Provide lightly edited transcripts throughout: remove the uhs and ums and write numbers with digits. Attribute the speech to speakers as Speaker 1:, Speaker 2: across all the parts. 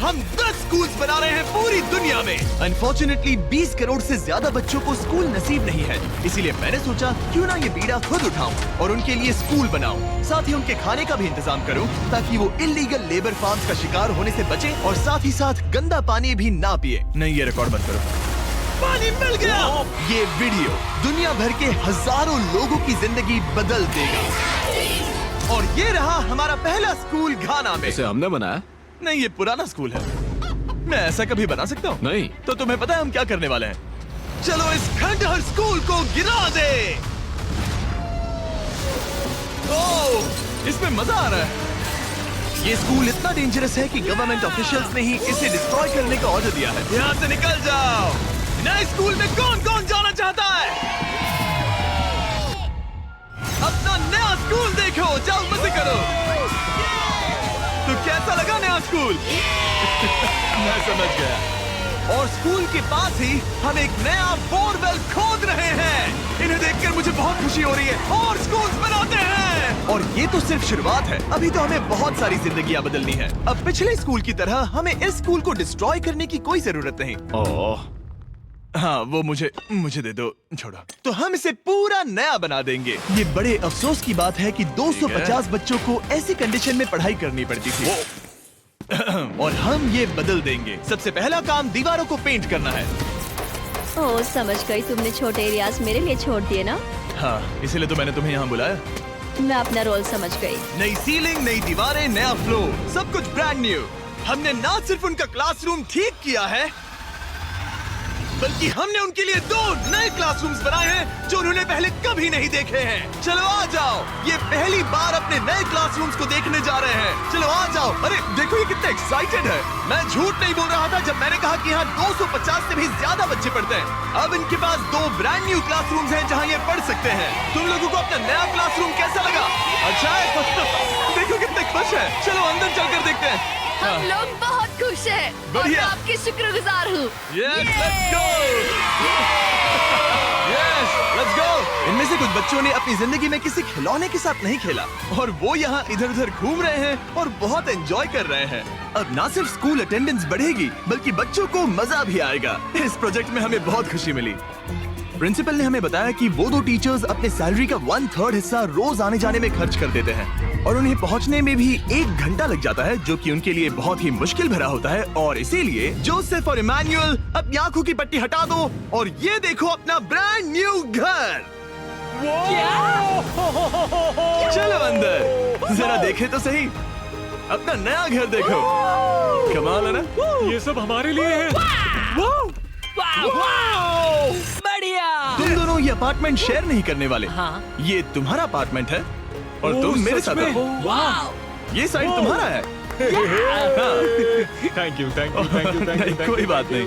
Speaker 1: हम 10 स्कूल्स बना रहे हैं पूरी दुनिया में। अनफॉर्चुनेटली 20 करोड़ से ज्यादा बच्चों को स्कूल नसीब नहीं है, इसीलिए मैंने सोचा क्यों ना ये बीड़ा खुद उठाऊं और उनके लिए स्कूल बनाऊं। साथ ही उनके खाने का भी इंतजाम करूं ताकि वो इलीगल लेबर फार्म्स का शिकार होने से बचे और साथ ही साथ गंदा पानी भी ना पिए। नहीं, ये रिकॉर्ड मत करो। पानी मिल गया। ये वीडियो दुनिया भर के हजारों लोगों की जिंदगी बदल देगा। और ये रहा हमारा पहला स्कूल घाना में।
Speaker 2: इसे हमने बनाया?
Speaker 1: नहीं, ये पुराना स्कूल है। मैं ऐसा कभी बना सकता हूँ?
Speaker 2: नहीं।
Speaker 1: तो तुम्हें पता है हम क्या करने वाले हैं? चलो इस खंडहर स्कूल को गिरा दे। ओह, इसमें मजा आ रहा है। ये स्कूल इतना डेंजरस है कि गवर्नमेंट ऑफिशियल्स ने ही इसे डिस्ट्रॉय करने का ऑर्डर दिया है। यहाँ से निकल जाओ। नए स्कूल में कौन कौन जाना चाहता है? अपना नया स्कूल देखो, जाओ मजे करो। तो कैसा लगा नया स्कूल? मैं समझ गया। और स्कूल के पास ही हम एक नया बोरवेल खोद रहे हैं। इन्हें देखकर मुझे बहुत खुशी हो रही है। और स्कूल्स बनाते हैं। और ये तो सिर्फ शुरुआत है, अभी तो हमें बहुत सारी जिंदगियां बदलनी है। अब पिछले स्कूल की तरह हमें इस स्कूल को डिस्ट्रॉय करने की कोई जरूरत नहीं।
Speaker 2: ओह,
Speaker 1: हाँ, वो मुझे दे दो, छोड़ो। तो हम इसे पूरा नया बना देंगे। ये बड़े अफसोस की बात है कि 250 बच्चों को ऐसी कंडीशन में पढ़ाई करनी पड़ती थी। और हम ये बदल देंगे। सबसे पहला काम दीवारों को पेंट करना है।
Speaker 3: ओह, समझ गई। तुमने छोटे एरियाज मेरे लिए छोड़ दिए ना?
Speaker 1: हाँ, इसीलिए तो मैंने तुम्हें यहाँ बुलाया।
Speaker 3: मैं अपना रोल समझ गई।
Speaker 1: नई सीलिंग, नई दीवारें, नया फ्लोर, सब कुछ ब्रांड न्यू। हमने ना सिर्फ उनका क्लासरूम ठीक किया है, बल्कि हमने उनके लिए 2 नए क्लासरूम्स बनाए हैं जो उन्होंने पहले कभी नहीं देखे हैं। चलो आ जाओ, ये पहली बार अपने नए क्लासरूम्स को देखने जा रहे हैं। चलो आ जाओ। अरे देखो ये कितने एक्साइटेड है। मैं झूठ नहीं बोल रहा था जब मैंने कहा कि यहाँ 250 से भी ज्यादा बच्चे पढ़ते हैं। अब इनके पास 2 ब्रांड न्यू क्लासरूम्स हैं जहाँ ये पढ़ सकते हैं। तुम लोगों को अपना नया क्लासरूम कैसा लगा? अच्छा है? देखो कितने खुश है। चलो अंदर चलकर देखते हैं।
Speaker 3: हम लोग बहुत खुश हैं।
Speaker 1: बढ़िया।
Speaker 3: और मैं आपकी शुक्रगुजार हूँ।
Speaker 1: Yes, let's go! Yes, let's go! इनमें से कुछ बच्चों ने अपनी जिंदगी में किसी खिलौने के साथ नहीं खेला और वो यहाँ इधर उधर घूम रहे हैं और बहुत एंजॉय कर रहे हैं। अब ना सिर्फ स्कूल अटेंडेंस बढ़ेगी बल्कि बच्चों को मजा भी आएगा। इस प्रोजेक्ट में हमें बहुत खुशी मिली। प्रिंसिपल ने हमें बताया कि वो 2 टीचर्स अपने सैलरी का 1/3 हिस्सा रोज आने जाने में खर्च कर देते हैं और उन्हें पहुंचने में भी 1 घंटा लग जाता है, जो कि उनके लिए बहुत ही मुश्किल भरा होता है। और इसीलिए जोसेफ और इमैनुअल अपनी आंखों की पट्टी हटा दो और ये देखो अपना ब्रांड न्यू घर। चलो अंदर जरा देखे तो सही, अपना नया घर देखो। कमाल है ना?
Speaker 2: ये सब हमारे लिए है।
Speaker 4: बढ़िया।
Speaker 1: तुम दोनों ये अपार्टमेंट शेयर नहीं करने वाले।
Speaker 4: हाँ।
Speaker 1: ये तुम्हारा अपार्टमेंट है और
Speaker 2: ओह,
Speaker 1: तुम मेरे
Speaker 2: सच
Speaker 1: साथ
Speaker 2: में?
Speaker 1: हो।
Speaker 4: वाह।
Speaker 1: ये साइड तुम्हारा है।
Speaker 2: Thank you, thank you, thank you,
Speaker 1: नहीं, कोई बात नहीं।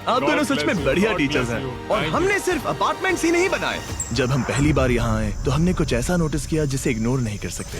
Speaker 1: आप दोनों सच में बढ़िया टीचर्स हैं। और हमने सिर्फ अपार्टमेंट्स ही नहीं बनाए। जब हम पहली बार यहाँ आए तो हमने कुछ ऐसा नोटिस किया जिसे इग्नोर नहीं कर सकते।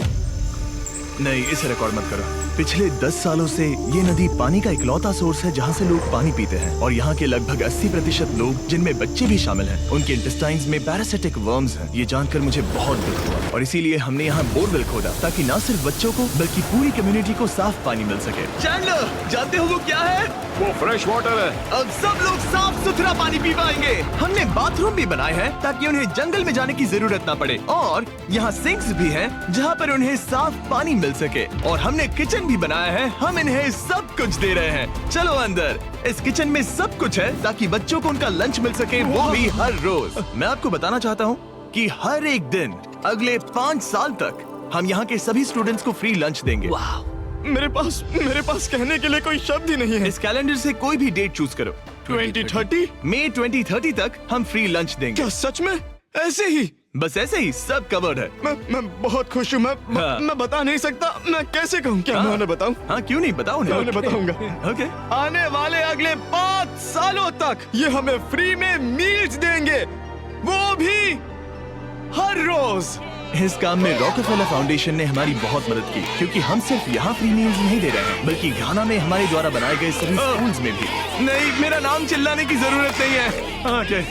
Speaker 1: नहीं, इसे रिकॉर्ड मत करो। पिछले 10 सालों से ये नदी पानी का इकलौता सोर्स है जहाँ से लोग पानी पीते हैं और यहाँ के लगभग 80% लोग, जिनमें बच्चे भी शामिल हैं, उनके इंटेस्टाइन्स में पैरासिटिक वर्म्स हैं। ये जानकर मुझे बहुत दुख हुआ और इसीलिए हमने यहाँ बोरवेल खोदा ताकि न सिर्फ बच्चों को बल्कि पूरी कम्युनिटी को साफ पानी मिल सके। चैंडलर, जानते हो वो क्या है?
Speaker 2: वो फ्रेश वाटर है।
Speaker 1: अब सब लोग साफ सुथरा पानी पी पाएंगे। हमने बाथरूम भी बनाए हैं ताकि उन्हें जंगल में जाने की जरूरत ना पड़े और यहाँ सिंक्स भी हैं जहाँ पर उन्हें साफ पानी मिल सके। और हमने किचन भी बनाया है। हम इन्हें सब कुछ दे रहे हैं। चलो अंदर। इस किचन में सब कुछ है ताकि बच्चों को उनका लंच मिल सके, वो भी हर रोज। मैं आपको बताना चाहता हूँ कि हर एक दिन अगले 5 साल तक हम यहाँ के सभी स्टूडेंट्स को फ्री लंच देंगे। मेरे पास कहने के लिए कोई शब्द ही नहीं है। इस कैलेंडर से कोई भी डेट चूज करो। 2030? मई 2030 तक हम फ्री लंच देंगे। क्या सच में? ऐसे ही? बस ऐसे ही, सब कवर्ड है। मैं बहुत खुश हूँ। मैं बता नहीं सकता। मैं कैसे कहूँ? क्या मैं उन्हें बताऊँ? हाँ, क्यों नहीं, बताओ उन्हें। मैं बताऊंगा। ओके। आने वाले अगले 5 सालों तक ये हमें फ्री में मील्स देंगे, वो भी हर रोज। इस काम में रॉकफेलर फाउंडेशन ने हमारी बहुत मदद की, क्योंकि हम सिर्फ यहाँ फ्री मील्स नहीं दे रहे हैं बल्कि घाना में हमारे द्वारा बनाए गए सभी स्कूल्स में भी। नहीं, मेरा नाम चिल्लाने की जरूरत नहीं है। ओके।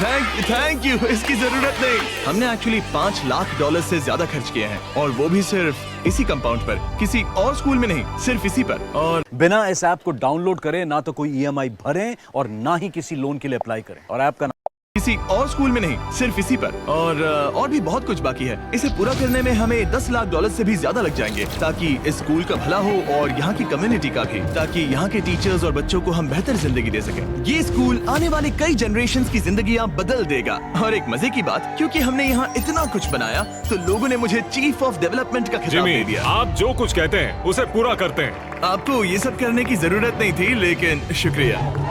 Speaker 1: थैंक यू, इसकी जरूरत नहीं। हमने एक्चुअली $5 लाख से ज्यादा खर्च किए हैं, और वो भी सिर्फ इसी कंपाउंड पर, किसी और स्कूल में नहीं, सिर्फ इसी पर। और
Speaker 5: बिना इस ऐप को डाउनलोड करें ना तो कोई ईएमआई भरें और ना ही किसी लोन के लिए अप्लाई करें। और ऐप का
Speaker 1: किसी और स्कूल में नहीं, सिर्फ इसी पर। और भी बहुत कुछ बाकी है। इसे पूरा करने में हमें $10 लाख से भी ज्यादा लग जाएंगे, ताकि इस स्कूल का भला हो और यहाँ की कम्युनिटी का भी, ताकि यहाँ के टीचर्स और बच्चों को हम बेहतर जिंदगी दे सकें। ये स्कूल आने वाले कई जनरेशंस की जिंदगियाँ बदल देगा। और एक मजे की बात, क्योंकि हमने यहाँ इतना कुछ बनाया, तो लोगों ने मुझे चीफ ऑफ डेवलपमेंट का खिताब दे
Speaker 2: जिमी,
Speaker 1: दिया।
Speaker 2: आप जो कुछ कहते हैं उसे पूरा करते हैं।
Speaker 1: आपको ये सब करने की जरूरत नहीं थी, लेकिन शुक्रिया।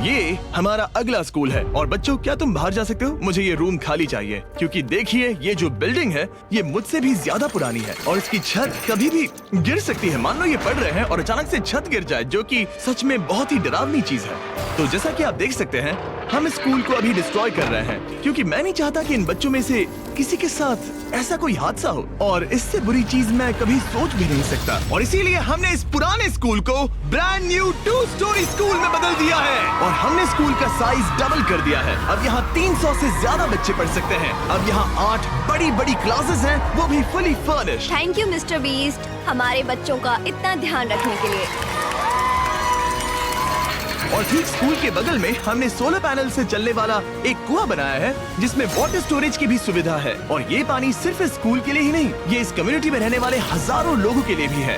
Speaker 1: ये हमारा अगला स्कूल है। और बच्चों, क्या तुम बाहर जा सकते हो? मुझे ये रूम खाली चाहिए, क्योंकि देखिए ये जो बिल्डिंग है ये मुझसे भी ज्यादा पुरानी है, और इसकी छत कभी भी गिर सकती है। मान लो ये पढ़ रहे हैं और अचानक से छत गिर जाए, जो कि सच में बहुत ही डरावनी चीज है। तो जैसा कि आप देख सकते हैं, हम इस स्कूल को अभी डिस्ट्रॉय कर रहे हैं, क्योंकि मैं नहीं चाहता कि इन बच्चों में से किसी के साथ ऐसा कोई हादसा हो, और इससे बुरी चीज मैं कभी सोच भी नहीं सकता। और इसीलिए हमने इस पुराने स्कूल को ब्रांड न्यू 2 स्टोरी स्कूल में बदल दिया है, और हमने स्कूल का साइज डबल कर दिया है। अब यहाँ 300 से ज्यादा बच्चे पढ़ सकते हैं। अब यहाँ 8 बड़ी बड़ी क्लासेस हैं, वो भी fully furnished.
Speaker 3: Thank you mister beast, हमारे बच्चों का इतना ध्यान रखने के लिए।
Speaker 1: और ठीक स्कूल के बगल में हमने सोलर पैनल से चलने वाला एक कुआं बनाया है, जिसमें वाटर स्टोरेज की भी सुविधा है। और ये पानी सिर्फ इस स्कूल के लिए ही नहीं, ये इस कम्युनिटी में रहने वाले हजारों लोगों के लिए भी है।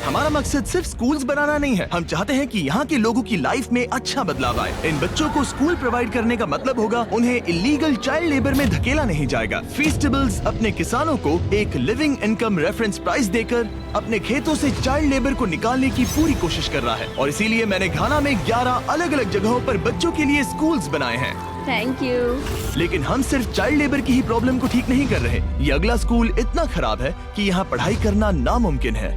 Speaker 1: हमारा मकसद सिर्फ स्कूल्स बनाना नहीं है, हम चाहते हैं कि यहाँ के लोगों की लाइफ में अच्छा बदलाव आए। इन बच्चों को स्कूल प्रोवाइड करने का मतलब होगा उन्हें इलीगल चाइल्ड लेबर में धकेला नहीं जाएगा। फीस्टेबल्स अपने किसानों को एक लिविंग इनकम रेफरेंस प्राइस देकर अपने खेतों से चाइल्ड लेबर को निकालने की पूरी कोशिश कर रहा है। और इसीलिए मैंने घाना में 11 अलग अलग जगहों पर बच्चों के लिए स्कूल्स बनाए हैं।
Speaker 3: Thank you.
Speaker 1: लेकिन हम सिर्फ चाइल्ड लेबर की ही प्रॉब्लम को ठीक नहीं कर रहे। ये अगला स्कूल इतना खराब है कि यहाँ पढ़ाई करना नामुमकिन है।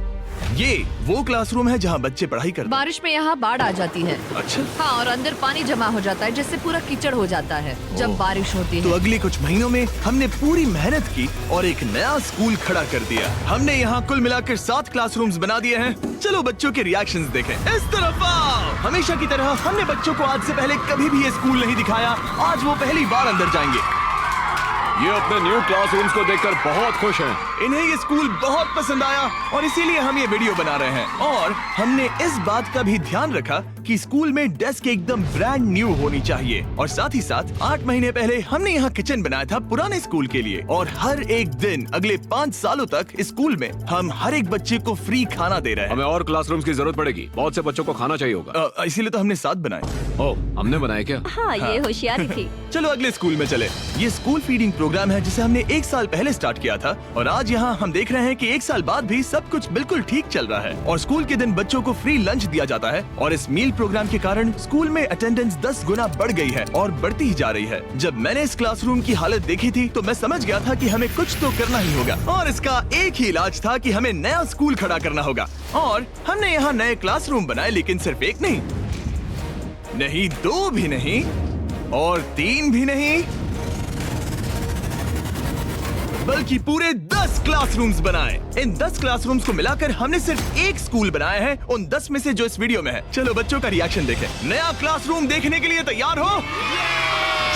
Speaker 1: ये वो क्लासरूम है जहाँ बच्चे पढ़ाई करते हैं।
Speaker 6: बारिश में यहाँ बाढ़ आ जाती है।
Speaker 1: अच्छा,
Speaker 6: हाँ, और अंदर पानी जमा हो जाता है, जिससे पूरा कीचड़ हो जाता है जब बारिश होती
Speaker 1: तो
Speaker 6: है।
Speaker 1: अगले कुछ महीनों में हमने पूरी मेहनत की और एक नया स्कूल खड़ा कर दिया। हमने यहाँ कुल मिलाकर 7 क्लासरूम्स बना दिए हैं। चलो बच्चों के रिएक्शंस देखें। इस तरफ आओ। हमेशा की तरह हमने बच्चों को आज से पहले कभी भी ये स्कूल नहीं दिखाया। आज वो पहली बार अंदर जाएंगे।
Speaker 2: ये अपने न्यू क्लासरूम्स को देखकर बहुत खुश हैं।
Speaker 1: इन्हें ये स्कूल बहुत पसंद आया, और इसीलिए हम ये वीडियो बना रहे हैं। और हमने इस बात का भी ध्यान रखा कि स्कूल में डेस्क एकदम ब्रांड न्यू होनी चाहिए। और साथ ही साथ 8 महीने पहले हमने यहाँ किचन बनाया था पुराने स्कूल के लिए। और हर एक दिन अगले 5 सालों तक स्कूल में हम हर एक बच्चे को फ्री खाना दे रहे हैं।
Speaker 2: हमें और क्लासरूम्स की जरूरत पड़ेगी, बहुत से बच्चों को खाना चाहिए होगा।
Speaker 1: इसीलिए तो हमने 7 बनाए।
Speaker 2: ओह, हमने बनाए क्या?
Speaker 3: हाँ, ये होशियारी थी।
Speaker 1: चलो अगले स्कूल में चले। ये स्कूल फीडिंग प्रोग्राम है जिसे हमने 1 साल पहले स्टार्ट किया था, और आज यहाँ हम देख रहे हैं कि 1 साल बाद भी सब कुछ बिल्कुल ठीक चल रहा है। और स्कूल के दिन बच्चों को फ्री लंच दिया जाता है, और इस मील प्रोग्राम के कारण स्कूल में अटेंडेंस 10 गुना बढ़ गई है और बढ़ती ही जा रही है। जब मैंने इस क्लासरूम की हालत देखी थी तो मैं समझ गया था कि हमें कुछ तो करना ही होगा, और इसका एक ही इलाज था कि हमें नया स्कूल खड़ा करना होगा। और हमने यहाँ नए क्लासरूम बनाए, लेकिन सिर्फ एक नहीं, 2 भी नहीं, और 3 भी नहीं, बल्कि पूरे 10 क्लासरूम्स बनाए। इन 10 क्लासरूम्स को मिलाकर हमने सिर्फ एक स्कूल बनाया है, उन 10 में से जो इस वीडियो में है। चलो बच्चों का रिएक्शन देखें। नया क्लासरूम देखने के लिए तैयार हो?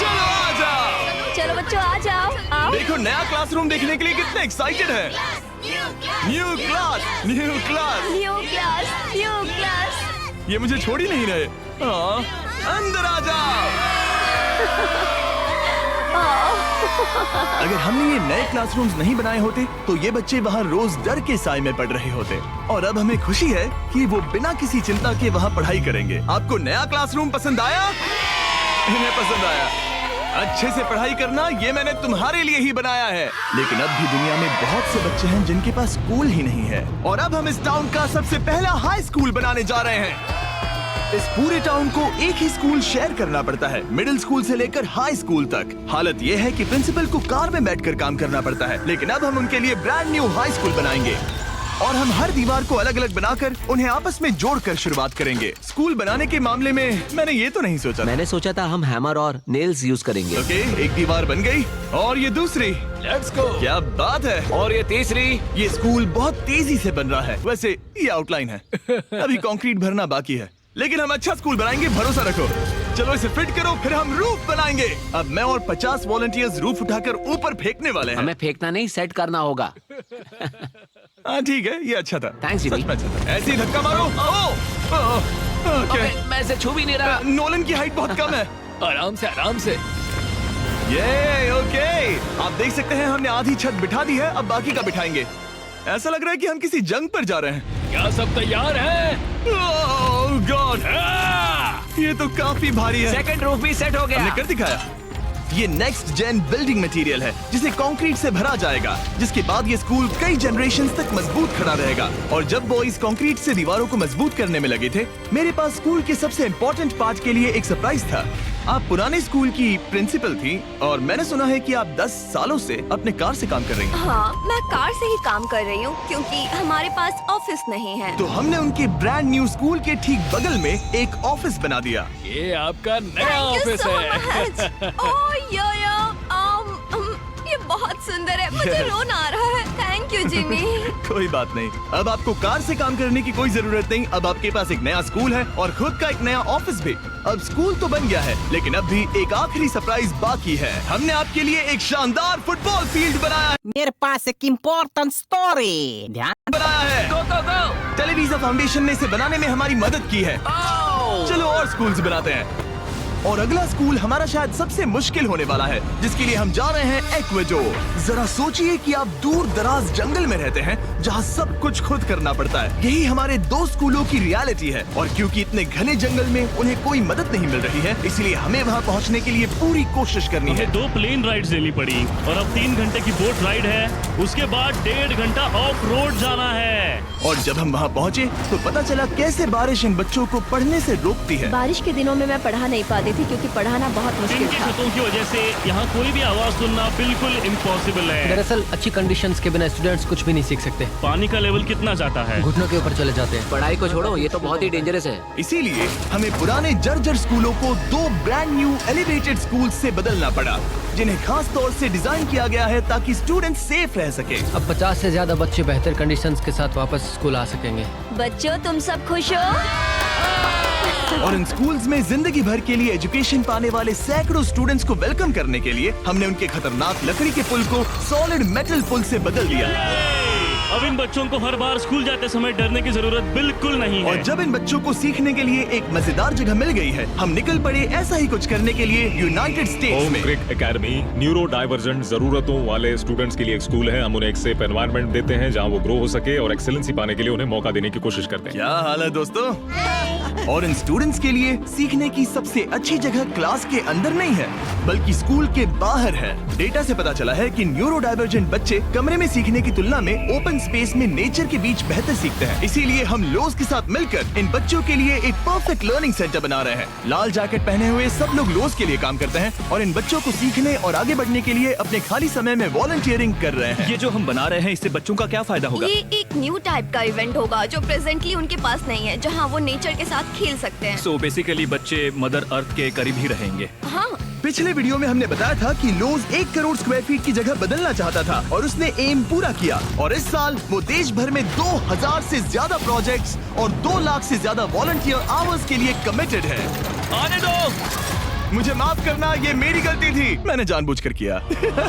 Speaker 1: चलो आ जाओ।
Speaker 3: चलो बच्चों आ जाओ, आओ।
Speaker 1: देखो नया क्लासरूम देखने के लिए कितने एक्साइटेड है। New class, new class.
Speaker 3: New class, new class.
Speaker 1: ये मुझे छोड़ ही नहीं रहे। हाँ, अंदर आ जाओ। अगर हमने ये नए क्लासरूम्स नहीं बनाए होते तो ये बच्चे वहाँ रोज डर के साए में पढ़ रहे होते। और अब हमें खुशी है कि वो बिना किसी चिंता के वहाँ पढ़ाई करेंगे। आपको नया क्लासरूम पसंद आया? इन्हें पसंद आया। अच्छे से पढ़ाई करना ये मैंने तुम्हारे लिए ही बनाया है। लेकिन अब भी दुनिया में बहुत से बच्चे हैं जिनके पास स्कूल ही नहीं है, और अब हम इस टाउन का सबसे पहला हाई स्कूल बनाने जा रहे हैं। इस पूरे टाउन को एक ही स्कूल शेयर करना पड़ता है, मिडिल स्कूल से लेकर हाई स्कूल तक। हालत ये है कि प्रिंसिपल को कार में बैठकर काम करना पड़ता है, लेकिन अब हम उनके लिए ब्रांड न्यू हाई स्कूल बनाएंगे, और हम हर दीवार को अलग अलग बनाकर उन्हें आपस में जोड़कर शुरुआत करेंगे। स्कूल बनाने के मामले में मैंने ये तो नहीं सोचा।
Speaker 4: मैंने सोचा था हम हैमर और नेल्स यूज करेंगे।
Speaker 1: ओके, एक दीवार बन गई, और ये दूसरी।
Speaker 2: Let's go.
Speaker 1: क्या बात है।
Speaker 2: और ये तीसरी।
Speaker 1: ये स्कूल बहुत तेजी से बन रहा है। वैसे ये आउटलाइन है, अभी कंक्रीट भरना बाकी है, लेकिन हम अच्छा स्कूल बनाएंगे, भरोसा रखो। चलो इसे फिट करो, फिर हम रूफ बनाएंगे। अब मैं और 50 वॉलंटियर्स रूफ उठाकर ऊपर फेंकने वाले हैं।
Speaker 4: हमें फेंकना नहीं, सेट करना होगा।
Speaker 1: हाँ ठीक है, ये अच्छा था।
Speaker 4: Thanks,
Speaker 1: सच
Speaker 4: Jimmy।
Speaker 1: में अच्छा था। ऐसे ही धक्का मारो। ओके।
Speaker 4: ओके, मैं इसे छू भी नहीं रहा।
Speaker 1: नोलन की हाइट बहुत कम है।
Speaker 2: आराम से आराम से।
Speaker 1: ये ओके। आप देख सकते हैं हमने आधी छत बिठा दी है, अब बाकी का बिठाएंगे। ऐसा लग रहा है कि हम किसी जंग पर जा रहे हैं।
Speaker 2: क्या सब तैयार है?
Speaker 1: ओह गॉड, ये तो काफी भारी है।
Speaker 4: सेकंड रूफ भी सेट हो गया।
Speaker 1: हमने कर दिखाया। ये नेक्स्ट जेन बिल्डिंग मटेरियल है जिसे कंक्रीट से भरा जाएगा, जिसके बाद ये स्कूल कई जनरेशंस तक मजबूत खड़ा रहेगा। और जब बॉयज कंक्रीट से दीवारों को मजबूत करने में लगे थे, मेरे पास स्कूल के सबसे इम्पोर्टेंट पार्ट के लिए एक सरप्राइज था। आप पुराने स्कूल की प्रिंसिपल थी और मैंने सुना है कि आप 10 सालों से अपने कार से काम कर रही हैं।
Speaker 3: हाँ, मैं कार से ही काम कर रही हूँ क्योंकि हमारे पास ऑफिस नहीं है।
Speaker 1: तो हमने उनके ब्रांड न्यू स्कूल के ठीक बगल में एक ऑफिस बना दिया।
Speaker 2: ये आपका नया
Speaker 3: Thank you
Speaker 2: ऑफिस
Speaker 3: so
Speaker 2: है।
Speaker 3: much. ओह ये बहुत सुंदर है, मुझे रोना आ रहा है। Thank you Jimmy.
Speaker 1: कोई बात नहीं, अब आपको कार से काम करने की कोई जरूरत नहीं। अब आपके पास एक नया स्कूल है और खुद का एक नया ऑफिस भी। अब स्कूल तो बन गया है, लेकिन अब भी एक आखिरी सरप्राइज बाकी है। हमने आपके लिए एक शानदार फुटबॉल फील्ड बनाया
Speaker 7: मेरे पास एक इम्पोर्टेंट स्टोरी। ध्यान
Speaker 1: है।
Speaker 4: गो गो गो।
Speaker 1: टेलीविजन फाउंडेशन ने इसे बनाने में हमारी मदद की है। चलो और स्कूल्स बनाते हैं। और अगला स्कूल हमारा शायद सबसे मुश्किल होने वाला है, जिसके लिए हम जा रहे हैं एक्वेडोर। जरा सोचिए कि आप दूर दराज जंगल में रहते हैं जहां सब कुछ खुद करना पड़ता है। यही हमारे 2 स्कूलों की रियलिटी है। और क्योंकि इतने घने जंगल में उन्हें कोई मदद नहीं मिल रही है, इसलिए हमें वहां पहुंचने के लिए पूरी कोशिश करनी है।
Speaker 8: हमें 2 प्लेन राइड्स लेनी पड़ी और अब 3 घंटे की बोट राइड है। उसके बाद 1.5 घंटा ऑफ रोड जाना है।
Speaker 1: और जब हम वहां पहुंचे तो पता चला कैसे बारिश इन बच्चों को पढ़ने से रोकती है।
Speaker 3: बारिश के दिनों में मैं पढ़ा नहीं पाती थी क्योंकि पढ़ाना बहुत मुश्किल
Speaker 8: इनकी
Speaker 3: था।
Speaker 8: छतों की वजह से यहाँ कोई भी आवाज सुनना बिल्कुल इम्पॉसिबल है।
Speaker 9: दरअसल अच्छी कंडीशंस के बिना स्टूडेंट्स कुछ भी नहीं सीख सकते।
Speaker 8: पानी का लेवल कितना जाता है?
Speaker 9: घुटनों के ऊपर चले जाते हैं।
Speaker 4: पढ़ाई को छोड़ो, ये तो बहुत ही डेंजरस है।
Speaker 1: इसीलिए हमें पुराने जर्जर स्कूलों को 2 ब्रांड न्यू एलिवेटेड स्कूल से बदलना पड़ा, जिन्हें खास तौर से डिजाइन किया गया है ताकि स्टूडेंट सेफ रह सके।
Speaker 9: अब 50 से ज्यादा बच्चे बेहतर कंडीशंस के साथ वापस स्कूल आ सकेंगे।
Speaker 3: बच्चों, तुम सब खुश हो?
Speaker 1: और इन स्कूल्स में जिंदगी भर के लिए एजुकेशन पाने वाले सैकड़ों स्टूडेंट्स को वेलकम करने के लिए हमने उनके खतरनाक लकड़ी के पुल को सॉलिड मेटल पुल से बदल दिया।
Speaker 8: अब इन बच्चों को हर बार स्कूल जाते समय डरने की जरूरत बिल्कुल नहीं है।
Speaker 1: और जब इन बच्चों को सीखने के लिए एक मजेदार जगह मिल गई है, हम निकल पड़े ऐसा ही कुछ करने के लिए यूनाइटेड स्टेट्स
Speaker 10: होम
Speaker 1: में।
Speaker 10: क्रिक एकेडमी न्यूरो डाइवर्जेंट जरूरतों वाले स्टूडेंट्स के लिए एक स्कूल है। हम उन्हें एक सेफ एनवायरनमेंट देते हैं जहां वो ग्रो हो सके और एक्सेलेंसी पाने के लिए उन्हें मौका देने की कोशिश करते हैं।
Speaker 1: क्या हाल है दोस्तों? और इन स्टूडेंट्स के लिए सीखने की सबसे अच्छी जगह क्लास के अंदर नहीं है, बल्कि स्कूल के बाहर है। डेटा से पता चला है कि न्यूरो डाइवर्जेंट बच्चे कमरे में सीखने की तुलना में ओपन स्पेस में नेचर के बीच बेहतर सीखते हैं। इसीलिए हम लोज के साथ मिलकर इन बच्चों के लिए एक परफेक्ट लर्निंग सेंटर बना रहे हैं। लाल जैकेट पहने हुए सब लोग लोज के लिए काम करते हैं और इन बच्चों को सीखने और आगे बढ़ने के लिए अपने खाली समय में वॉलंटियरिंग कर रहे हैं।
Speaker 5: ये जो हम बना रहे हैं, इससे बच्चों का क्या फायदा होगा?
Speaker 3: ये एक न्यू टाइप का इवेंट होगा जो प्रेजेंटली उनके पास नहीं है, जहाँ वो नेचर के साथ खेल सकते हैं।
Speaker 5: सो बेसिकली बच्चे मदर अर्थ के करीब ही रहेंगे।
Speaker 3: हाँ,
Speaker 1: पिछले वीडियो में हमने बताया था कि लोज 1 करोड़ स्क्वायर फीट की जगह बदलना चाहता था और उसने एम पूरा किया। और इस साल वो देश भर में 2000 से ज्यादा प्रोजेक्ट्स और 2 लाख से ज्यादा वॉलंटियर आवर्स के लिए कमिटेड है।
Speaker 5: आने दो।
Speaker 1: मुझे माफ करना, ये मेरी गलती थी, मैंने जानबूझकर किया।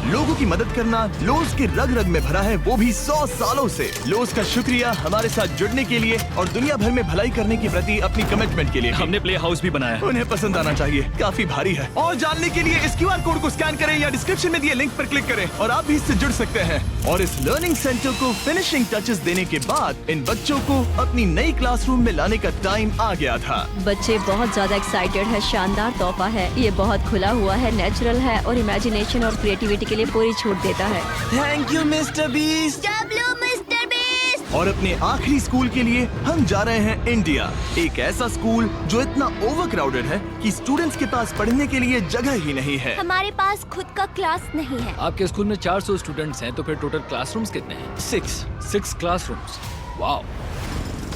Speaker 1: लोगों की मदद करना लोज के रग रग में भरा है, वो भी 100 सालों से। लोज का शुक्रिया हमारे साथ जुड़ने के लिए और दुनिया भर में भलाई करने के प्रति अपनी कमिटमेंट के लिए।
Speaker 5: हमने प्ले हाउस भी बनाया है।
Speaker 1: उन्हें पसंद आना चाहिए, काफी भारी है। और जानने के लिए इस QR कोड को स्कैन करें या डिस्क्रिप्शन में दिए लिंक पर क्लिक करें और आप भी इससे जुड़ सकते हैं। और इस लर्निंग सेंटर को फिनिशिंग टचेस देने के बाद इन बच्चों को अपनी नई क्लासरूम में लाने का टाइम आ गया था।
Speaker 3: बच्चे बहुत ज्यादा एक्साइटेड है। शानदार तोहफा है, ये बहुत खुला हुआ है, नेचुरल है और इमेजिनेशन और क्रिएटिविटी के लिए पूरी छूट देता है।
Speaker 1: Thank you mister beast. और अपने आखिरी स्कूल के लिए हम जा रहे हैं इंडिया। एक ऐसा स्कूल जो इतना ओवरक्राउडेड है कि स्टूडेंट्स के पास पढ़ने के लिए जगह ही नहीं है।
Speaker 3: हमारे पास खुद का क्लास नहीं है।
Speaker 2: आपके स्कूल में 400 स्टूडेंट्स हैं, तो फिर टोटल क्लासरूम्स कितने हैं? 6 क्लासरूम्स। वाओ।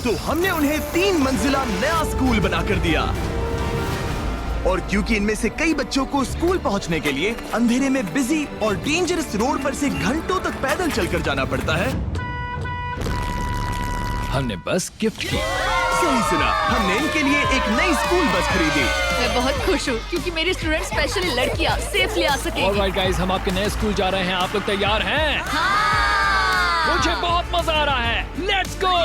Speaker 1: तो हमने उन्हें 3 मंजिला नया स्कूल बना कर दिया। और क्योंकि इनमें से कई बच्चों को स्कूल पहुंचने के लिए अंधेरे में बिजी और डेंजरस रोड पर से घंटों तक पैदल चलकर जाना पड़ता है,
Speaker 2: हमने बस गिफ्ट की
Speaker 1: सही सुना, हमने इनके लिए एक नई स्कूल बस खरीदी।
Speaker 6: मैं बहुत खुश हूँ क्योंकि मेरी स्टूडेंट स्पेशली लड़कियाँ सेफली आ सकेंगी।
Speaker 2: ऑलराइट गाइस, हम आपके नए स्कूल जा रहे हैं, आप लोग तैयार हैं?
Speaker 6: हाँ।
Speaker 2: मुझे बहुत मजा आ रहा है, लेट्स गो।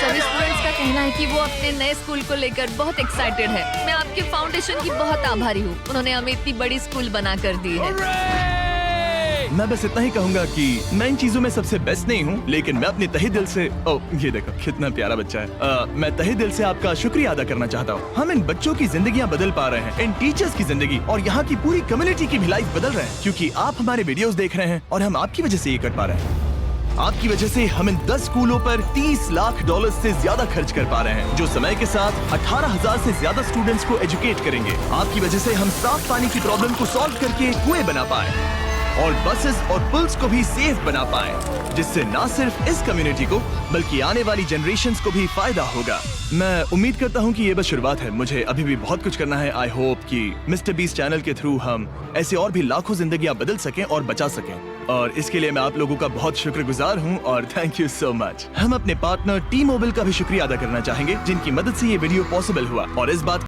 Speaker 6: सभी स्टूडेंट्स का कहना है कि वो अपने नए स्कूल को लेकर बहुत एक्साइटेड है। मैं आपके फाउंडेशन की बहुत आभारी हूँ, उन्होंने हमें इतनी बड़ी स्कूल बना कर दी है।
Speaker 1: मैं बस इतना ही कहूंगा कि मैं इन चीजों में सबसे बेस्ट नहीं हूँ, लेकिन मैं अपने तहे दिल से ये देखो कितना प्यारा बच्चा है। मैं तहे दिल से आपका शुक्रिया अदा करना चाहता हूँ। हम इन बच्चों की जिंदगियाँ बदल पा रहे हैं, इन टीचर्स की जिंदगी और यहाँ की पूरी कम्युनिटी की भी लाइफ बदल रहे हैं, क्योंकि आप हमारे वीडियोस देख रहे हैं और हम आपकी वजह से ये कर पा रहे हैं। आपकी वजह से हम इन 10 स्कूलों पर $30 लाख से ज्यादा खर्च कर पा रहे हैं, जो समय के साथ 18,000 से ज्यादा स्टूडेंट्स को एजुकेट करेंगे। आपकी वजह से हम साफ पानी की प्रॉब्लम को सॉल्व करके कुएं बना पाए और बसेस और पुल्स को भी सेफ बना पाए, जिससे न सिर्फ इस कम्युनिटी को बल्कि आने वाली जनरेशंस को भी फायदा होगा। मैं उम्मीद करता हूँ कि ये बस शुरुआत है, मुझे अभी भी बहुत कुछ करना है। आई होप कि मिस्टर बीस्ट चैनल के थ्रू हम ऐसे और भी लाखों जिंदगियां बदल सकें और बचा सकें, और इसके लिए मैं आप लोगों का बहुत शुक्रगुजार हूँ और थैंक यू सो मच। हम अपने पार्टनर टी मोबाइल का भी शुक्रिया अदा करना चाहेंगे, जिनकी मदद से ये वीडियो पॉसिबल हुआ, और इस बात